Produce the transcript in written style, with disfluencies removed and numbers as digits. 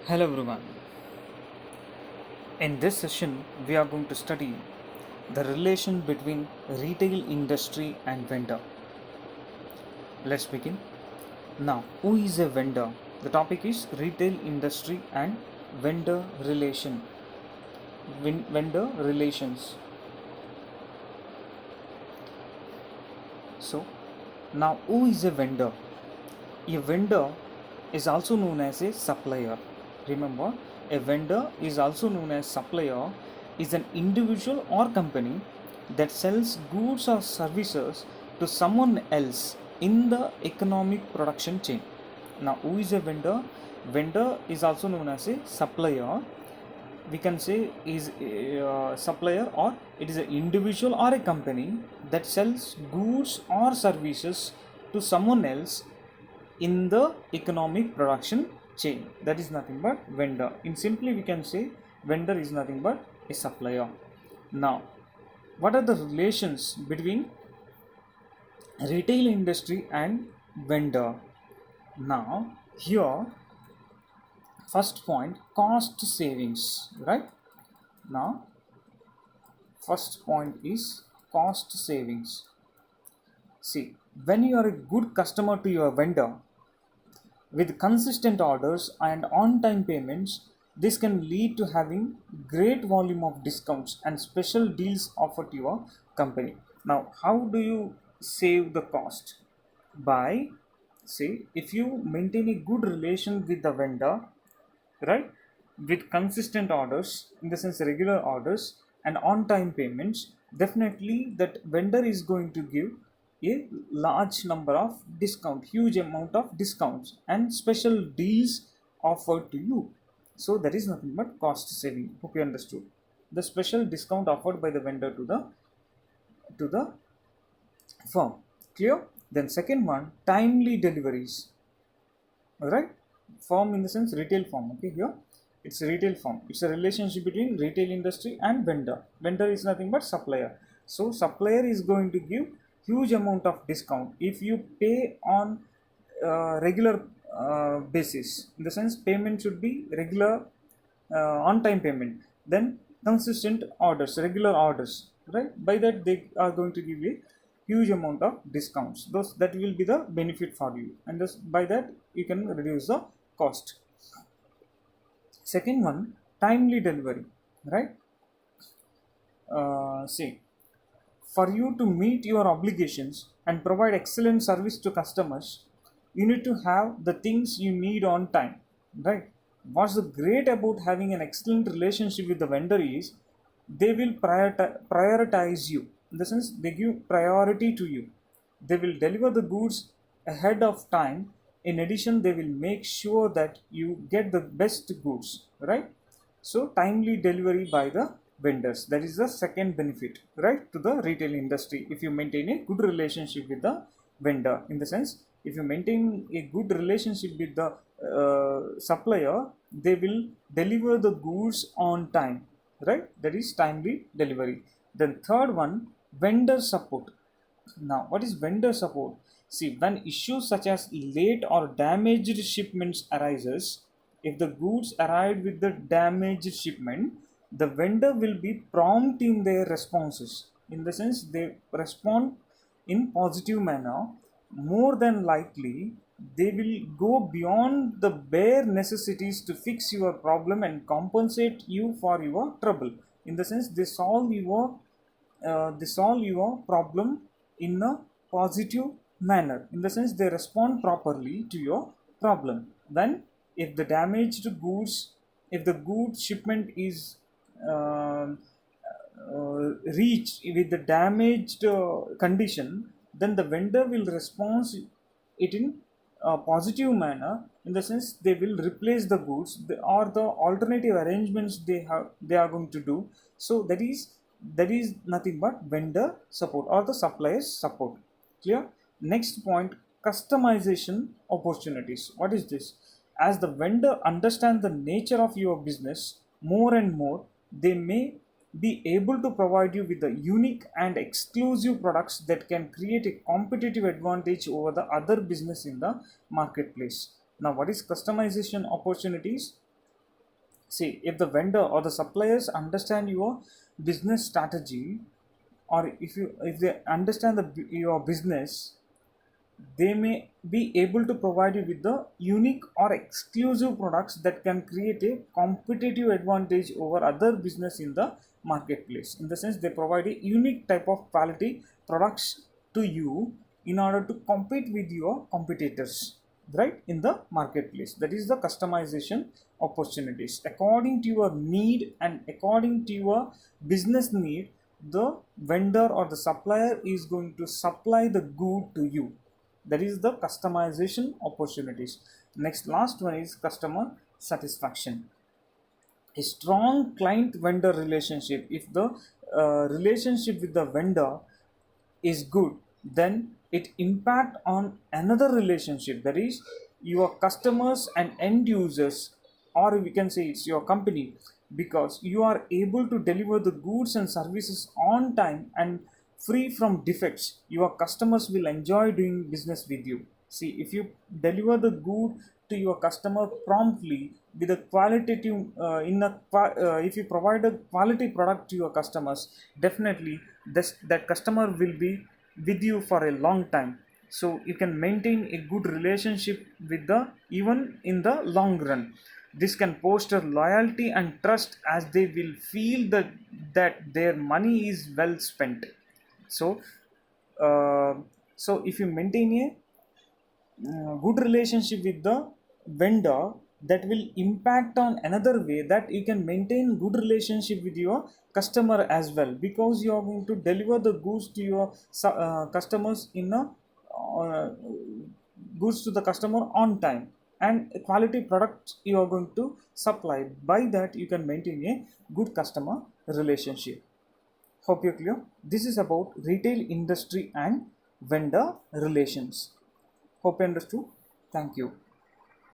Hello everyone. In this session, we are going to study the relation between retail industry and vendor. Let's begin. Now, who is a vendor? The topic is retail industry and vendor relation. Vendor relations. So, now who is a vendor? A vendor is also known as a supplier. Remember, a vendor is also known as supplier is an individual or company that sells goods or services to someone else in the economic production chain. Now, who is a vendor? Vendor is also known as a supplier. We can say is a supplier, or it is an individual or a company that sells goods or services to someone else in the economic production chain. That is nothing but vendor. In simply, we can say vendor is nothing but a supplier. Now, what are the relations between retail industry and vendor? Now, here, first point, cost savings, right? Now, first point is cost savings. See, when you are a good customer to your vendor, with consistent orders and on-time payments, this can lead to having great volume of discounts and special deals offered to your company. Now, how do you save the cost? By, say, if you maintain a good relation with the vendor, right, with consistent orders, in the sense regular orders and on-time payments, definitely that vendor is going to give a large number of discount, huge amount of discounts and special deals offered to you. So that is nothing but cost saving. Hope you understood the special discount offered by the vendor to the firm. Clear? Then second one, timely deliveries. All right, firm in the sense retail firm. Okay, here it's a retail firm. It's a relationship between retail industry and vendor. Vendor is nothing but supplier. So supplier is going to give huge amount of discount if you pay on regular basis. In the sense, payment should be regular, on time payment. Then consistent orders, regular orders, right? By that they are going to give you huge amount of discounts. Those that will be the benefit for you, and thus by that you can reduce the cost. Second one, timely delivery, right? See, for you to meet your obligations and provide excellent service to customers, you need to have the things you need on time, right? What's the great about having an excellent relationship with the vendor is they will prioritize you, in the sense they give priority to you. They will deliver the goods ahead of time. In addition, they will make sure that you get the best goods, right? So timely delivery by the vendors, that is the second benefit, right, to the retail industry. If you maintain a good relationship with the vendor, in the sense, if you maintain a good relationship with the supplier, they will deliver the goods on time, right? That is timely delivery. Then third one, vendor support. Now, what is vendor support? See, when issues such as late or damaged shipments arises, if the goods arrived with the damaged shipment, the vendor will be prompt in their responses. In the sense, they respond in positive manner. More than likely, they will go beyond the bare necessities to fix your problem and compensate you for your trouble. In the sense, they solve your problem in a positive manner. In the sense, they respond properly to your problem. Then, if the damaged goods, if the good shipment is uh, reached with the damaged condition, then the vendor will respond it in a positive manner. In the sense, they will replace the goods, or the alternative arrangements they are going to do. So that is nothing but vendor support or the supplier's support. Clear? Next point, customization opportunities. What is this? As the vendor understands the nature of your business more and more, they may be able to provide you with the unique and exclusive products that can create a competitive advantage over the other business in the marketplace. Now, what is customization opportunities? See, if the vendor or the suppliers understand your business strategy, or if they understand your business, they may be able to provide you with the unique or exclusive products that can create a competitive advantage over other business in the marketplace. In the sense, they provide a unique type of quality products to you in order to compete with your competitors, right, in the marketplace. That is the customization opportunities according to your need and according to your business need. The vendor or the supplier is going to supply the good to you. That is the customization opportunities. Next, last one is customer satisfaction. A strong client vendor relationship, if the relationship with the vendor is good, then it impact on another relationship, that is your customers and end users, or we can say it's your company, because you are able to deliver the goods and services on time and free from defects. Your customers will enjoy doing business with you. See, if you deliver the good to your customer promptly with a qualitative if you provide a quality product to your customers, definitely that customer will be with you for a long time. So you can maintain a good relationship with the even in the long run. This can foster loyalty and trust, as they will feel that their money is well spent. So uh, so if you maintain a good relationship with the vendor, that will impact on another way, that you can maintain good relationship with your customer as well, because you are going to deliver the goods to your customers in a uh, goods to the customer on time, and a quality product you are going to supply. By that, you can maintain a good customer relationship. Hope you're clear. This is about retail industry and vendor relations. Hope you understood. Thank you.